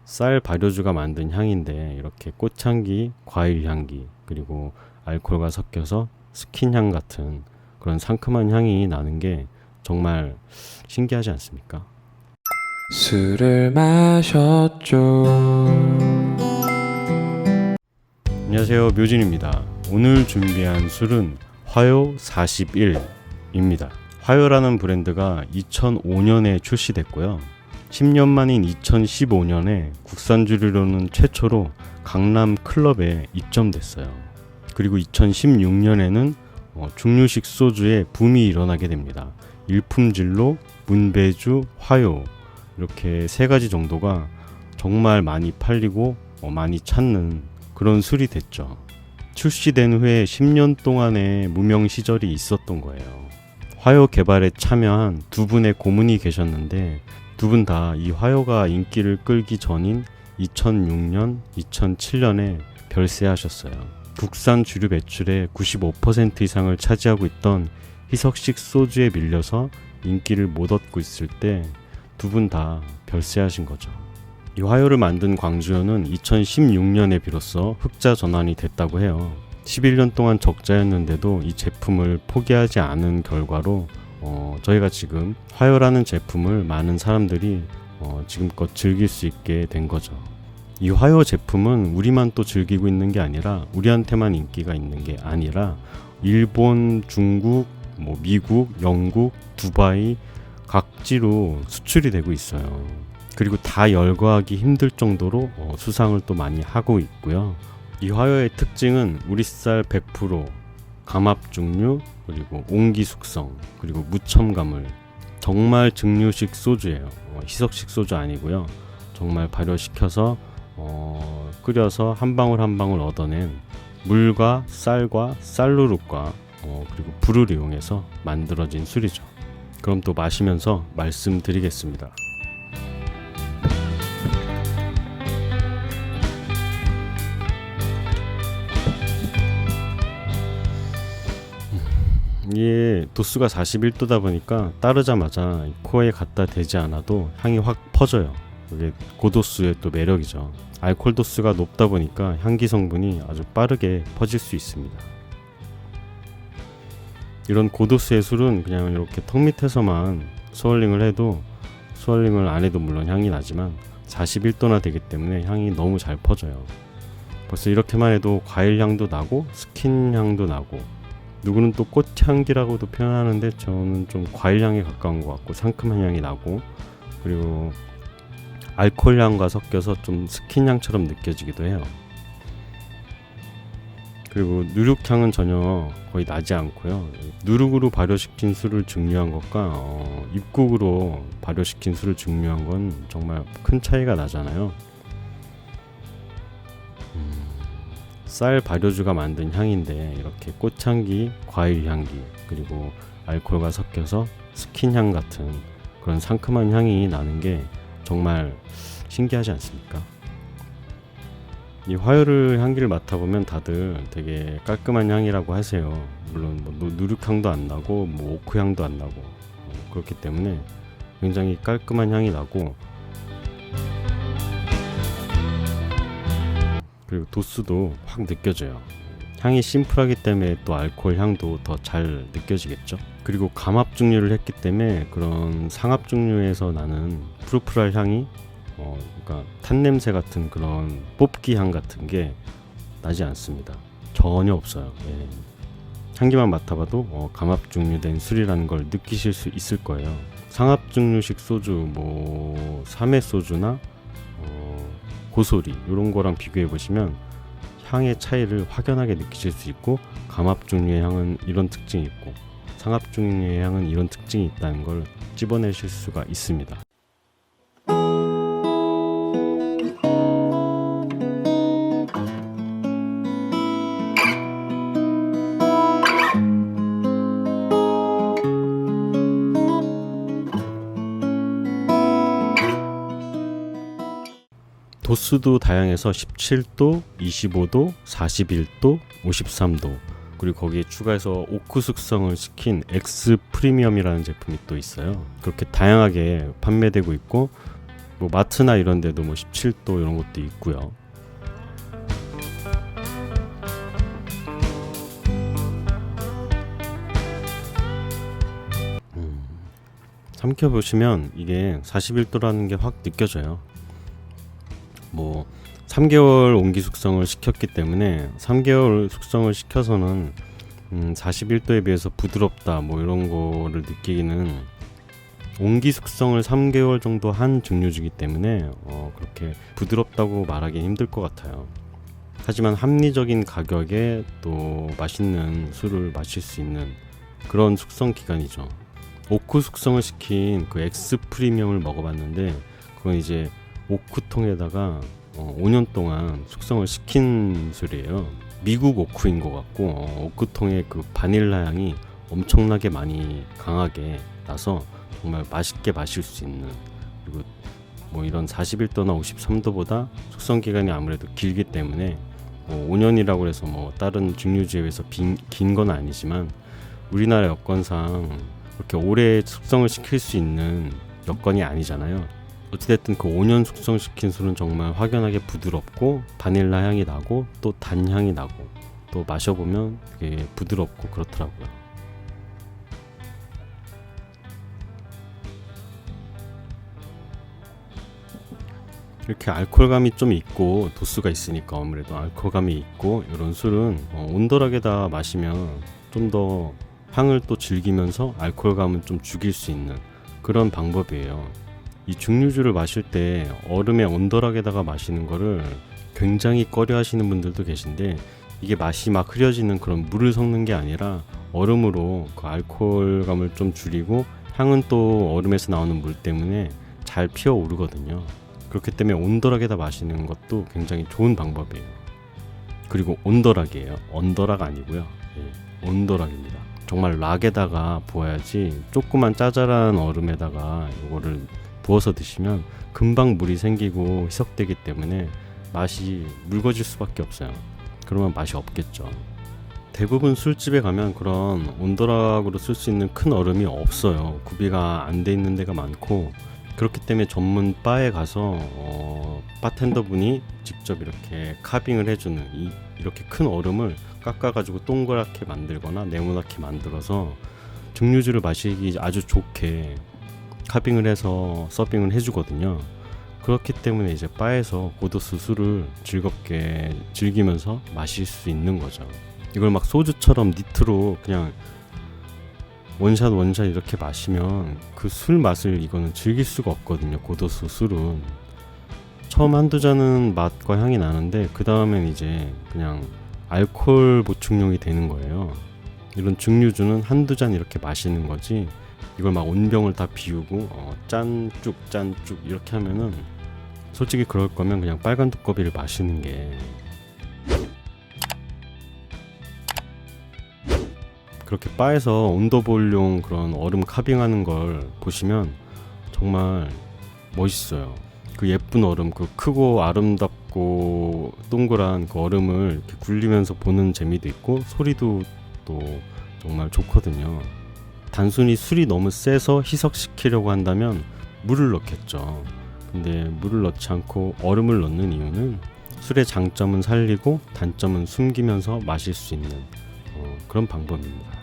쌀 발효주가 만든 향인데 이렇게 꽃향기, 과일 향기, 그리고 알코올과 섞여서 스킨 향 같은 그런 상큼한 향이 나는 게 정말 신기하지 않습니까? 술을 마셨죠. 안녕하세요, 묘진입니다. 오늘 준비한 술은 화요 41입니다. 화요라는 브랜드가 2005년에 출시됐고요. 10년 만인 2015년에 국산 주류로는 최초로 강남 클럽에 입점됐어요. 그리고 2016년에는 중류식 소주의 붐이 일어나게 됩니다. 일품질로 문배주, 화요 이렇게 세 가지 정도가 정말 많이 팔리고 많이 찾는 그런 술이 됐죠. 출시된 후에 10년 동안의 무명 시절이 있었던 거예요. 화요 개발에 참여한 두 분의 고문이 계셨는데 두 분 다 이 화요가 인기를 끌기 전인 2006년, 2007년에 별세하셨어요. 국산 주류 매출의 95% 이상을 차지하고 있던 희석식 소주에 밀려서 인기를 못 얻고 있을 때 두 분 다 별세하신 거죠. 이 화요를 만든 광주연은 2016년에 비로소 흑자 전환이 됐다고 해요. 11년 동안 적자였는데도 이 제품을 포기하지 않은 결과로 저희가 지금 화요라는 제품을 많은 사람들이 지금껏 즐길 수 있게 된 거죠. 이 화요 제품은 우리만 또 즐기고 있는 게 아니라 우리한테만 인기가 있는 게 아니라 일본, 중국, 미국, 영국, 두바이 각지로 수출이 되고 있어요. 그리고 다 열거하기 힘들 정도로 수상을 또 많이 하고 있고요. 이 화요의 특징은 우리쌀 100%, 감압 증류, 그리고 옹기 숙성, 그리고 무첨가물. 정말 증류식 소주예요. 희석식 소주 아니고요. 정말 발효시켜서 끓여서 한 방울 한 방울 얻어낸 물과 쌀과 쌀누룩과 그리고 불을 이용해서 만들어진 술이죠. 그럼 또 마시면서 말씀드리겠습니다. 이게 도수가 41도다 보니까 따르자마자 코에 갖다 대지 않아도 향이 확 퍼져요. 이게 고도수의 또 매력이죠. 알코올 도수가 높다 보니까 향기 성분이 아주 빠르게 퍼질 수 있습니다. 이런 고도수의 술은 그냥 이렇게 턱 밑에서만 스월링을 해도, 스월링을 안 해도 물론 향이 나지만 41도나 되기 때문에 향이 너무 잘 퍼져요. 벌써 이렇게만 해도 과일 향도 나고 스킨 향도 나고, 누구는 또 꽃향기라고도 표현하는데 저는 좀 과일 향에 가까운 것 같고 상큼한 향이 나고, 그리고 알코올 향과 섞여서 좀 스킨 향처럼 느껴지기도 해요. 그리고 누룩향은 전혀 거의 나지 않고요. 누룩으로 발효시킨 술을 증류한 것과 입국으로 발효시킨 술을 증류한 건 정말 큰 차이가 나잖아요. 쌀 발효주가 만든 향인데 이렇게 꽃향기, 과일 향기, 그리고 알코올과 섞여서 스킨 향 같은 그런 상큼한 향이 나는 게 정말 신기하지 않습니까? 이 화요를 향기를 맡아보면 다들 되게 깔끔한 향이라고 하세요. 물론 누룩향도 안 나고 오크향도 안 나고 그렇기 때문에 굉장히 깔끔한 향이 나고, 그리고 도수도 확 느껴져요. 향이 심플하기 때문에 또 알코올 향도 더 잘 느껴지겠죠. 그리고 감압 증류를 했기 때문에 그런 상압 증류에서 나는 푸르푸랄 향이 그러니까 탄 냄새 같은 그런 뽑기 향 같은 게 나지 않습니다. 전혀 없어요. 예. 향기만 맡아봐도 감압 증류된 술이라는 걸 느끼실 수 있을 거예요. 상압 증류식 소주, 삼해 소주나 고소리 이런 거랑 비교해 보시면 향의 차이를 확연하게 느끼실 수 있고, 감압 종류의 향은 이런 특징이 있고 상압 종류의 향은 이런 특징이 있다는 걸 찝어내실 수가 있습니다. 도수도 다양해서 17도, 25도, 41도, 53도, 그리고 거기에 추가해서 오크 숙성을 시킨 엑스 프리미엄이라는 제품이 또 있어요. 그렇게 다양하게 판매되고 있고, 뭐 마트나 이런 데도 뭐 17도 이런 것도 있고요. 삼켜보시면 이게 41도라는 게 확 느껴져요. 뭐 3개월 온기 숙성을 시켰기 때문에 3개월 숙성을 시켜서는 41도에 비해서 부드럽다 뭐 이런 거를 느끼기는, 온기 숙성을 3개월 정도 한 증류주이기 때문에 그렇게 부드럽다고 말하기 힘들 것 같아요. 하지만 합리적인 가격에 또 맛있는 술을 마실 수 있는 그런 숙성 기간이죠. 오크 숙성을 시킨 그 엑스 프리미엄을 먹어봤는데, 그건 이제 오크통에다가 5년 동안 숙성을 시킨 술이에요. 미국 오크인 것 같고, 오크통의 그 바닐라 향이 엄청나게 많이 강하게 나서 정말 맛있게 마실 수 있는, 그리고 뭐 이런 41도나 53도보다 숙성 기간이 아무래도 길기 때문에 5년이라고 해서 뭐 다른 증류주에 비해서 긴 건 아니지만 우리나라 여건상 그렇게 오래 숙성을 시킬 수 있는 여건이 아니잖아요. 어찌됐든 그 5년 숙성시킨 술은 정말 확연하게 부드럽고 바닐라 향이 나고 또 단향이 나고 또 마셔보면 되게 부드럽고 그렇더라고요. 이렇게 알코올감이 좀 있고, 도수가 있으니까 아무래도 알코올감이 있고, 이런 술은 온도락에다 마시면 좀 더 향을 또 즐기면서 알코올감은 좀 죽일 수 있는 그런 방법이에요. 이 증류주를 마실 때 얼음에 온도락에다가 마시는 거를 굉장히 꺼려 하시는 분들도 계신데, 이게 맛이 막 흐려지는 그런 물을 섞는 게 아니라 얼음으로 그 알코올감을 좀 줄이고, 향은 또 얼음에서 나오는 물 때문에 잘 피어오르거든요. 그렇기 때문에 온도락에다 마시는 것도 굉장히 좋은 방법이에요. 그리고 온도락이에요. 언더락 아니고요. 예, 온도락입니다. 정말 락에다가 부어야지, 조그만 짜잘한 얼음에다가 이거를 부어서 드시면 금방 물이 생기고 희석되기 때문에 맛이 묽어질 수밖에 없어요. 그러면 맛이 없겠죠. 대부분 술집에 가면 그런 온도락으로 쓸 수 있는 큰 얼음이 없어요. 구비가 안 돼 있는 데가 많고, 그렇기 때문에 전문 바에 가서 바텐더 분이 직접 이렇게 카빙을 해주는 이렇게 큰 얼음을 깎아가지고 동그랗게 만들거나 네모나게 만들어서 증류주를 마시기 아주 좋게 카빙을 해서 서빙을 해주거든요. 그렇기 때문에 이제 바에서 고도수 술을 즐겁게 즐기면서 마실 수 있는 거죠. 이걸 막 소주처럼 니트로 그냥 원샷 이렇게 마시면 그 술 맛을 이거는 즐길 수가 없거든요. 고도수 술은 처음 한두 잔은 맛과 향이 나는데 그 다음엔 이제 그냥 알코올 보충용이 되는 거예요. 이런 증류주는 한두 잔 이렇게 마시는 거지, 이걸 막 온병을 다 비우고 짠쭉 이렇게 하면은, 솔직히 그럴 거면 그냥 빨간 두꺼비를 마시는 게. 그렇게 바에서 온도볼용 그런 얼음 카빙하는 걸 보시면 정말 멋있어요. 그 예쁜 얼음, 그 크고 아름답고 동그란 그 얼음을 이렇게 굴리면서 보는 재미도 있고, 소리도 또 정말 좋거든요. 단순히 술이 너무 세서 희석시키려고 한다면 물을 넣겠죠. 근데 물을 넣지 않고 얼음을 넣는 이유는 술의 장점은 살리고 단점은 숨기면서 마실 수 있는 그런 방법입니다.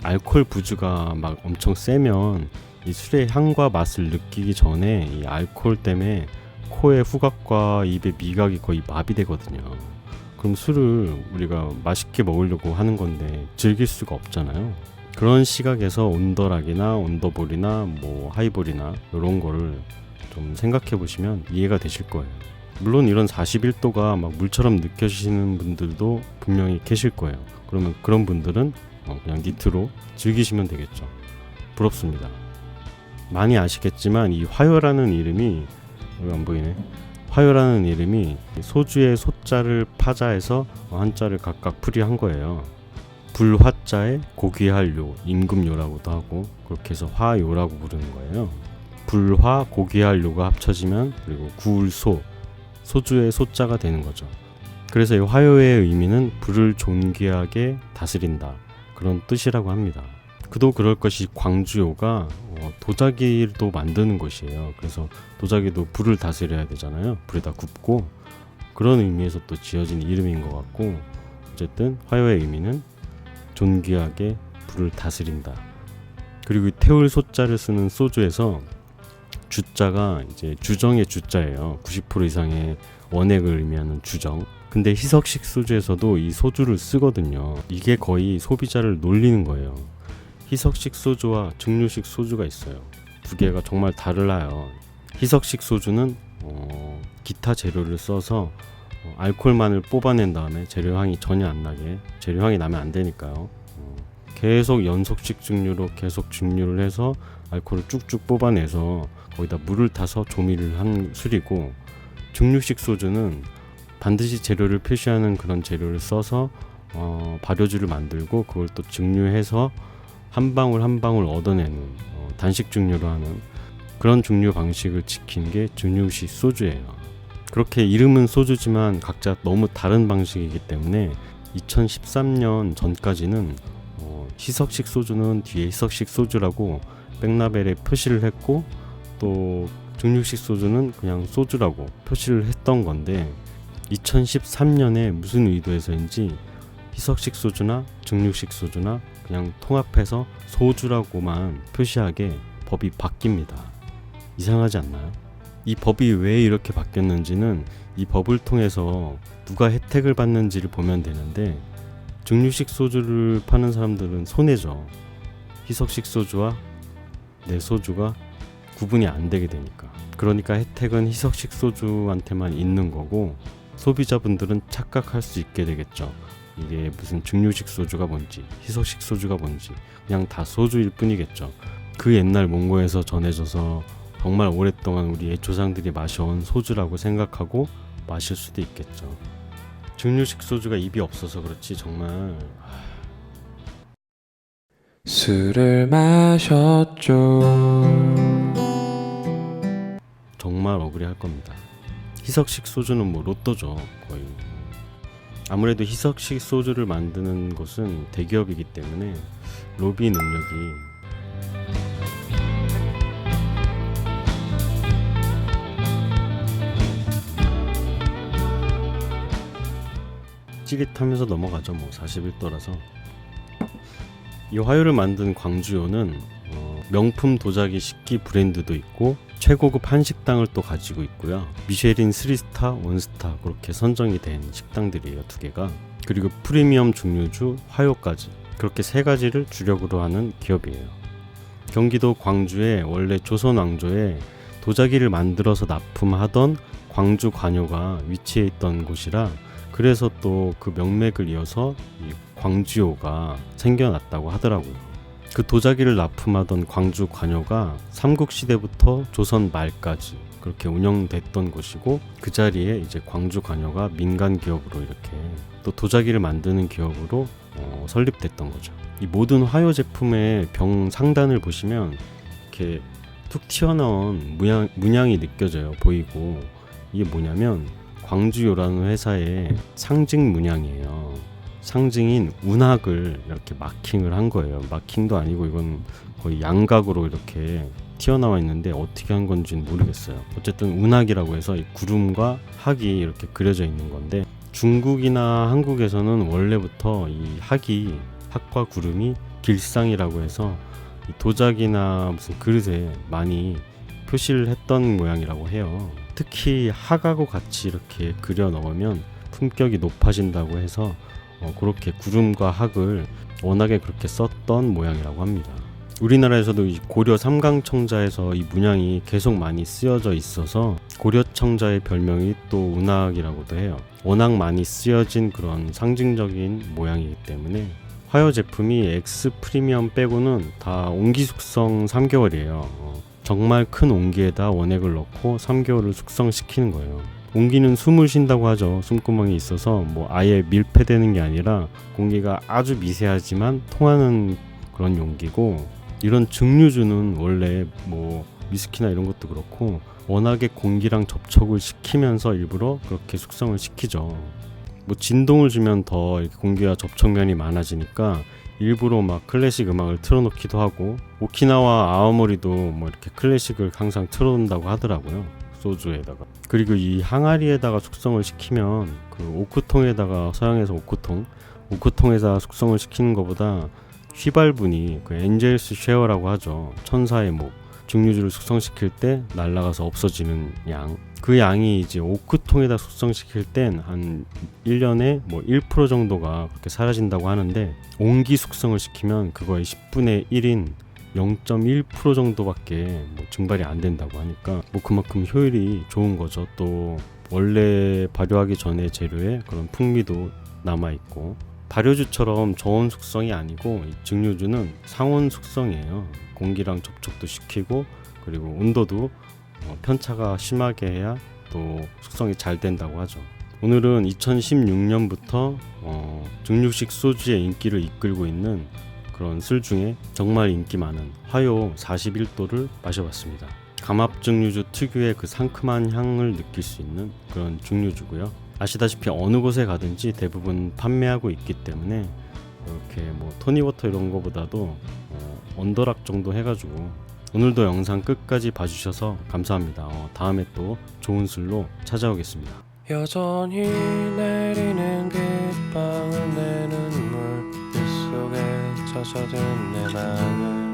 알코올 부주가 막 엄청 세면 이 술의 향과 맛을 느끼기 전에 이 알코올 때문에 코의 후각과 입의 미각이 거의 마비되거든요. 그럼 술을 우리가 맛있게 먹으려고 하는 건데 즐길 수가 없잖아요. 그런 시각에서 온더락이나 온더볼이나 뭐 하이볼이나 이런 거를 좀 생각해 보시면 이해가 되실 거예요. 물론 이런 41도가 막 물처럼 느껴지시는 분들도 분명히 계실 거예요. 그러면 그런 분들은 그냥 니트로 즐기시면 되겠죠. 부럽습니다. 많이 아시겠지만 이 화요라는 이름이, 여기 안 보이네, 화요라는 이름이 소주의 소자를 파자해서 한자를 각각 풀이한 거예요. 불화자에 고귀할 요, 임금요라고도 하고 그렇게 해서 화요라고 부르는 거예요. 불화 고귀할 요가 합쳐지면 그리고 구울소, 소주의 소자가 되는 거죠. 그래서 이 화요의 의미는 불을 존귀하게 다스린다, 그런 뜻이라고 합니다. 그도 그럴 것이 광주요가 도자기도 만드는 곳이에요. 그래서 도자기도 불을 다스려야 되잖아요. 불에다 굽고, 그런 의미에서 또 지어진 이름인 것 같고, 어쨌든 화요의 의미는 존귀하게 불을 다스린다. 그리고 이 태울 소자를 쓰는 소주에서 주자가 이제 주정의 주자예요. 90% 이상의 원액을 의미하는 주정. 근데 희석식 소주에서도 이 소주를 쓰거든요. 이게 거의 소비자를 놀리는 거예요. 희석식 소주와 증류식 소주가 있어요. 두 개가 정말 달라요. 희석식 소주는 기타 재료를 써서 알코올만을 뽑아낸 다음에 재료향이 전혀 안 나게, 재료향이 나면 안 되니까요. 계속 연속식 증류로 계속 증류를 해서 알코올을 쭉쭉 뽑아내서 거기다 물을 타서 조미를 한 술이고, 증류식 소주는 반드시 재료를 표시하는 그런 재료를 써서 발효주를 만들고 그걸 또 증류해서 한 방울 한 방울 얻어내는 단식 증류로 하는 그런 증류 방식을 지킨 게 증류식 소주예요. 그렇게 이름은 소주지만 각자 너무 다른 방식이기 때문에 2013년 전까지는 희석식 소주는 뒤에 희석식 소주라고 백라벨에 표시를 했고, 또 증류식 소주는 그냥 소주라고 표시를 했던 건데, 2013년에 무슨 의도에서인지 희석식 소주나 증류식 소주나 그냥 통합해서 소주라고만 표시하게 법이 바뀝니다. 이상하지 않나요? 이 법이 왜 이렇게 바뀌었는지는 이 법을 통해서 누가 혜택을 받는지를 보면 되는데, 증류식 소주를 파는 사람들은 손해죠. 희석식 소주와 내 소주가 구분이 안 되게 되니까. 그러니까 혜택은 희석식 소주한테만 있는 거고, 소비자분들은 착각할 수 있게 되겠죠. 이게 무슨 증류식 소주가 뭔지 희석식 소주가 뭔지 그냥 다 소주일 뿐이겠죠. 그 옛날 몽고에서 전해져서 정말 오랫동안 우리의 조상들이 마셔온 소주라고 생각하고 마실 수도 있겠죠. 증류식 소주가 입이 없어서 그렇지 정말 술을 마셨죠. 정말 억울해할 겁니다. 희석식 소주는 뭐 로또죠 거의. 아무래도 희석식 소주를 만드는 곳은 대기업이기 때문에 로비 능력이 찌릿하면서 넘어가죠. 뭐 41도라서. 이 화요를 만든 광주요는 명품 도자기 식기 브랜드도 있고 최고급 한식당을 또 가지고 있고요. 미쉐린 3스타, 1스타 그렇게 선정이 된 식당들이에요. 두 개가. 그리고 프리미엄 증류주 화요까지, 그렇게 세 가지를 주력으로 하는 기업이에요. 경기도 광주에 원래 조선 왕조에 도자기를 만들어서 납품하던 광주 관요가 위치해 있던 곳이라, 그래서 또 그 명맥을 이어서 이 광주요가 생겨났다고 하더라고요. 그 도자기를 납품하던 광주 관요가 삼국시대부터 조선 말까지 그렇게 운영됐던 곳이고, 그 자리에 이제 광주 관요가 민간 기업으로 이렇게 또 도자기를 만드는 기업으로 설립됐던 거죠. 이 모든 화요 제품의 병 상단을 보시면 이렇게 툭 튀어나온 문양이 느껴져요. 보이고. 이게 뭐냐면 광주요라는 회사의 상징 문양이에요. 상징인 운학을 이렇게 마킹을 한 거예요. 마킹도 아니고 이건 거의 양각으로 이렇게 튀어나와 있는데 어떻게 한 건지는 모르겠어요. 어쨌든 운학이라고 해서 이 구름과 학이 이렇게 그려져 있는 건데, 중국이나 한국에서는 원래부터 이 학과 구름이 길상이라고 해서 이 도자기나 무슨 그릇에 많이 표시를 했던 모양이라고 해요. 특히 학하고 같이 이렇게 그려 넣으면 품격이 높아진다고 해서 그렇게 구름과 학을 워낙에 그렇게 썼던 모양이라고 합니다. 우리나라에서도 이 고려 삼강청자에서 이 문양이 계속 많이 쓰여져 있어서 고려청자의 별명이 또 운학이라고도 해요. 워낙 많이 쓰여진 그런 상징적인 모양이기 때문에 화요 제품이 X 프리미엄 빼고는 다 온기 숙성 3개월이에요. 정말 큰 온기에다 원액을 넣고 3개월을 숙성시키는 거예요. 공기는 숨을 쉰다고 하죠. 숨구멍이 있어서 뭐 아예 밀폐되는 게 아니라 공기가 아주 미세하지만 통하는 그런 용기고, 이런 증류주는 원래 뭐 위스키나 이런 것도 그렇고 워낙에 공기랑 접촉을 시키면서 일부러 그렇게 숙성을 시키죠. 뭐 진동을 주면 더 이렇게 공기와 접촉면이 많아지니까 일부러 막 클래식 음악을 틀어놓기도 하고, 오키나와 아오모리도 뭐 이렇게 클래식을 항상 틀어놓는다고 하더라고요. 소주에다가. 그리고 이 항아리에다가 숙성을 시키면 그 오크통에다가, 서양에서 오크통에다 숙성을 시키는 것보다 휘발분이 그 엔젤스 쉐어라고 하죠. 천사의 목. 증류주를 숙성시킬 때 날아가서 없어지는 양. 그 양이 이제 오크통에다 숙성시킬 땐 한 1년에 뭐 1% 정도가 그렇게 사라진다고 하는데, 온기 숙성을 시키면 그거의 10분의 1인 0.1% 정도밖에 뭐 증발이 안 된다고 하니까 뭐 그만큼 효율이 좋은 거죠. 또 원래 발효하기 전에 재료에 그런 풍미도 남아있고, 발효주처럼 저온 숙성이 아니고 이 증류주는 상온 숙성이에요. 공기랑 접촉도 시키고, 그리고 온도도 편차가 심하게 해야 또 숙성이 잘 된다고 하죠. 오늘은 2016년부터 증류식 소주의 인기를 이끌고 있는 그런 술 중에 정말 인기 많은 화요 41도를 마셔봤습니다. 감압 증류주 특유의 그 상큼한 향을 느낄 수 있는 그런 증류주고요. 아시다시피 어느 곳에 가든지 대부분 판매하고 있기 때문에 이렇게 뭐 토니워터 이런 거보다도 언더락 정도 해가지고, 오늘도 영상 끝까지 봐주셔서 감사합니다. 다음에 또 좋은 술로 찾아오겠습니다. 여전히 내리는 빗방울 내 눈물 빗속에 젖어든 내 마음을